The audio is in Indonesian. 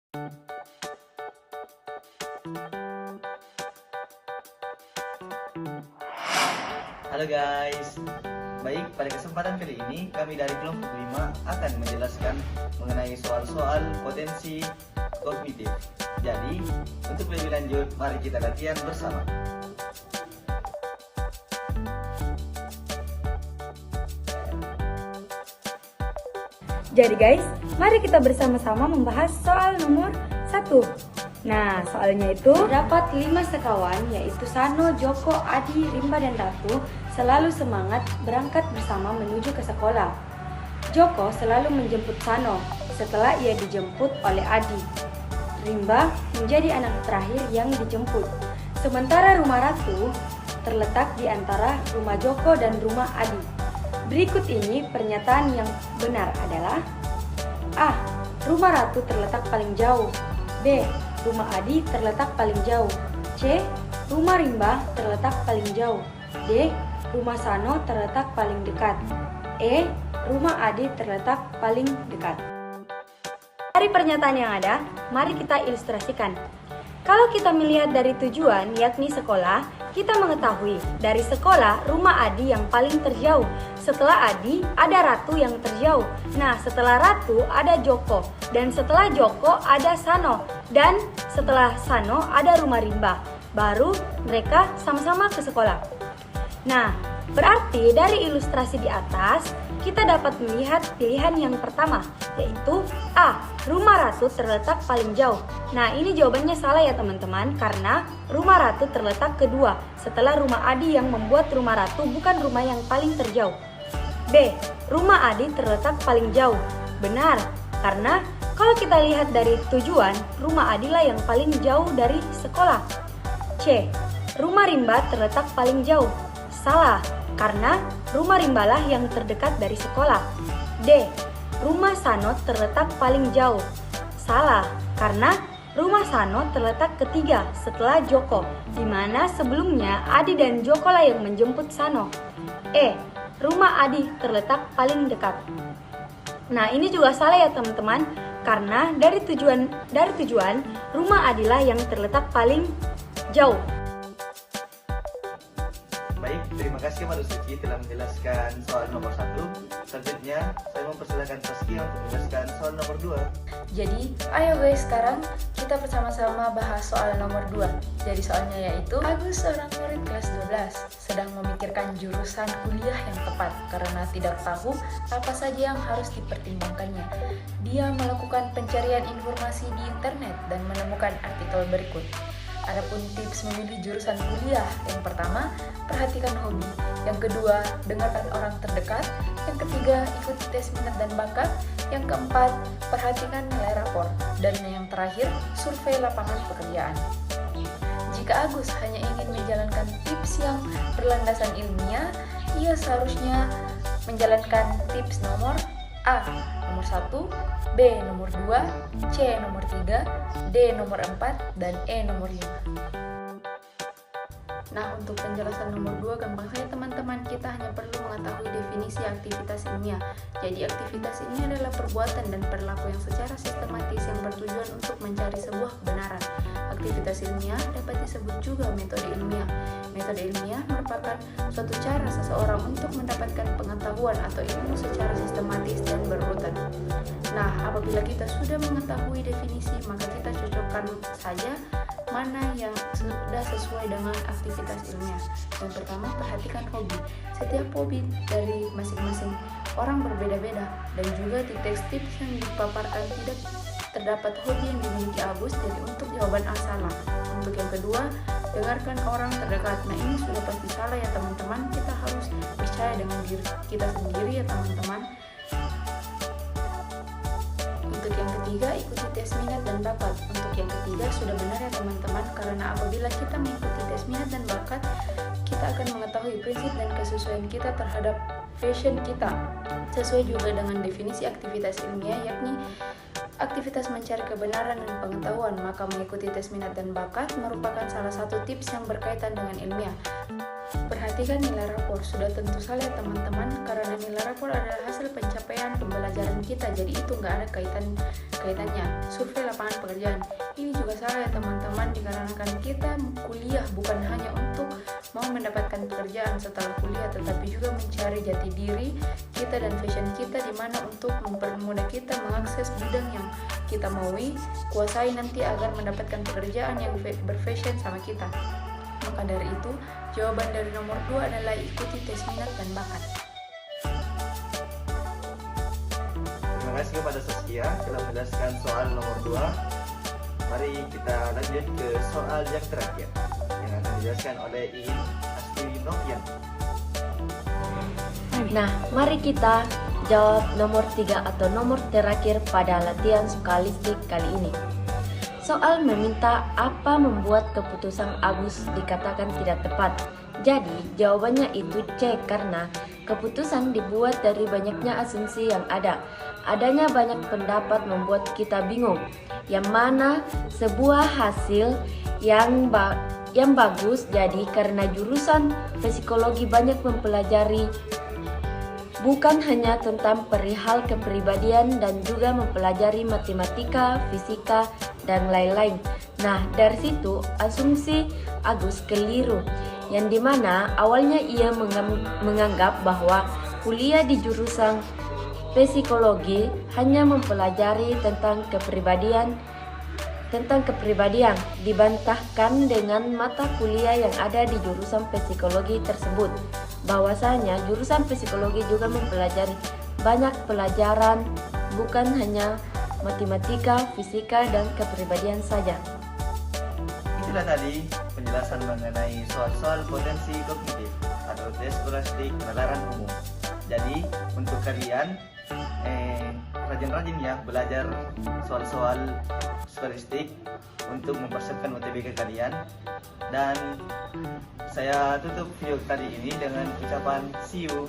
Halo guys, baik pada kesempatan kali ini kami dari kelompok 5 akan menjelaskan mengenai soal-soal potensi kognitif. Jadi, untuk lebih lanjut, mari kita latihan bersama. Jadi guys, mari kita bersama-sama membahas soal nomor 1. Nah, soalnya itu terdapat 5 sekawan yaitu Sano, Joko, Adi, Rimba, dan Ratu selalu semangat berangkat bersama menuju ke sekolah. Joko selalu menjemput Sano setelah ia dijemput oleh Adi. Rimba menjadi anak terakhir yang dijemput. Sementara rumah Ratu terletak di antara rumah Joko dan rumah Adi. Berikut ini pernyataan yang benar adalah: A. Rumah Ratu terletak paling jauh. B. Rumah Adi terletak paling jauh. C. Rumah Rimba terletak paling jauh. D. Rumah Sano terletak paling dekat. E. Rumah Adi terletak paling dekat. Dari pernyataan yang ada, mari kita ilustrasikan. Kalau kita melihat dari tujuan, yakni sekolah, kita mengetahui dari sekolah rumah Adi yang paling terjauh. Setelah Adi ada Ratu yang terjauh. Nah, setelah Ratu ada Joko, dan setelah Joko ada Sano, dan setelah Sano ada rumah Rimba. Baru mereka sama-sama ke sekolah. Nah, berarti dari ilustrasi di atas kita dapat melihat pilihan yang pertama, yaitu A. Rumah Ratu terletak paling jauh. Nah, ini jawabannya salah ya teman-teman, karena rumah Ratu terletak kedua setelah rumah Adi yang membuat rumah Ratu bukan rumah yang paling terjauh. B. Rumah Adi terletak paling jauh. Benar, karena kalau kita lihat dari tujuan, rumah Adi lah yang paling jauh dari sekolah. C. Rumah Rimba terletak paling jauh. Salah, karena rumah Rimba lah yang terdekat dari sekolah. D. Rumah Sano terletak paling jauh. Salah, karena rumah Sano terletak ketiga setelah Joko, di mana sebelumnya Adi dan Joko lah yang menjemput Sano. E. Rumah Adi terletak paling dekat. Nah, ini juga salah ya teman-teman, karena dari tujuan rumah Adi lah yang terletak paling jauh. Baik, terima kasih Mbak Suci telah menjelaskan soal nomor 1. Selanjutnya, saya mempersilakan Saskia untuk menjelaskan soal nomor 2. Jadi, ayo guys, sekarang kita bersama-sama bahas soal nomor 2. Jadi soalnya yaitu, Agus seorang murid kelas 12 sedang memikirkan jurusan kuliah yang tepat karena tidak tahu apa saja yang harus dipertimbangkannya. Dia melakukan pencarian informasi di internet dan menemukan artikel berikut. Adapun tips memilih jurusan kuliah, yang pertama, perhatikan hobi. Yang kedua, dengarkan orang terdekat. Yang ketiga, ikuti tes minat dan bakat. Yang keempat, perhatikan nilai rapor. Dan yang terakhir, survei lapangan pekerjaan. Jika Agus hanya ingin menjalankan tips yang berlandasan ilmiah, ia seharusnya menjalankan tips nomor A. Nomor 1, B. Nomor 2, C. Nomor 3, D. Nomor 4, dan E. Nomor 5. Nah, untuk penjelasan nomor 2 gampang saja teman-teman, kita hanya perlu mengetahui definisi aktivitas ilmiah. Jadi aktivitas ini adalah perbuatan dan perilaku yang secara sistematis yang bertujuan untuk mencari sebuah kebenaran. Aktivitas ilmiah dapat disebut juga metode ilmiah. Metode ilmiah merupakan suatu cara seseorang untuk mendapatkan pengetahuan atau ilmu secara sistematis dan berurutan. Nah, apabila kita sudah mengetahui definisi, maka kita cocokkan saja mana yang sudah sesuai dengan aktivitas ilmiah. Yang pertama, perhatikan hobi. Setiap hobi dari masing-masing orang berbeda-beda, dan juga di teks tips yang dipaparkan tidak terdapat hobi yang dimiliki Agus, jadi untuk jawaban A salah. Untuk yang kedua, dengarkan orang terdekat. Nah, ini sudah pasti salah ya teman-teman. Kita harus percaya dengan diri kita sendiri ya teman-teman. Untuk yang ketiga, ikuti tes minat dan bakat. Untuk yang ketiga sudah benar ya teman-teman, karena apabila kita mengikuti tes minat dan bakat, kita akan mengetahui prinsip dan kesesuaian kita terhadap passion kita. Sesuai juga dengan definisi aktivitas ilmiah, yakni aktivitas mencari kebenaran dan pengetahuan, maka mengikuti tes minat dan bakat merupakan salah satu tips yang berkaitan dengan ilmiah. Perhatikan Perhatikan nilai rapor. Sudah tentu salah ya teman-teman, karena nilai rapor adalah hasil pencapaian pembelajaran kita, jadi itu nggak ada kaitannya. Survei lapangan pekerjaan. Ini juga salah ya teman-teman, dikarenakan kita kuliah bukan hanya untuk mau mendapatkan pekerjaan setelah kuliah, tetapi juga mencari jati diri kita dan passion kita, di mana untuk mempermudah kita mengakses bidang yang kita maui, kuasai nanti agar mendapatkan pekerjaan yang berfashion sama kita. Maka dari itu, jawaban dari nomor 2 adalah ikuti tes minat dan bakat. Terima kasih kepada Saskia telah menjelaskan soal nomor 2. Mari kita lanjut ke soal yang terakhir yang akan dijelaskan oleh Iin Astri Novian. Nah, mari kita jawab nomor 3 atau nomor terakhir pada latihan skalistik kali ini. Soal meminta apa membuat keputusan Agus dikatakan tidak tepat. Jadi, jawabannya itu C, karena keputusan dibuat dari banyaknya asumsi yang ada. Adanya banyak pendapat membuat kita bingung. Yang mana sebuah hasil yang bagus, jadi karena jurusan psikologi banyak mempelajari bukan hanya tentang perihal kepribadian dan juga mempelajari matematika, fisika, dan lain-lain. Nah, dari situ asumsi Agus keliru, yang dimana awalnya ia menganggap bahwa kuliah di jurusan psikologi hanya mempelajari tentang kepribadian, dibantahkan dengan mata kuliah yang ada di jurusan psikologi tersebut. Bahwasanya jurusan psikologi juga mempelajari banyak pelajaran, bukan hanya matematika, fisika, dan kepribadian saja. Itulah tadi penjelasan mengenai soal-soal potensi kognitif atau tes skolastik penalaran umum. Jadi untuk kalian rajin-rajin ya belajar soal-soal skolastik untuk mempersiapkan UTBK kalian. Dan saya tutup video kali ini dengan ucapan see you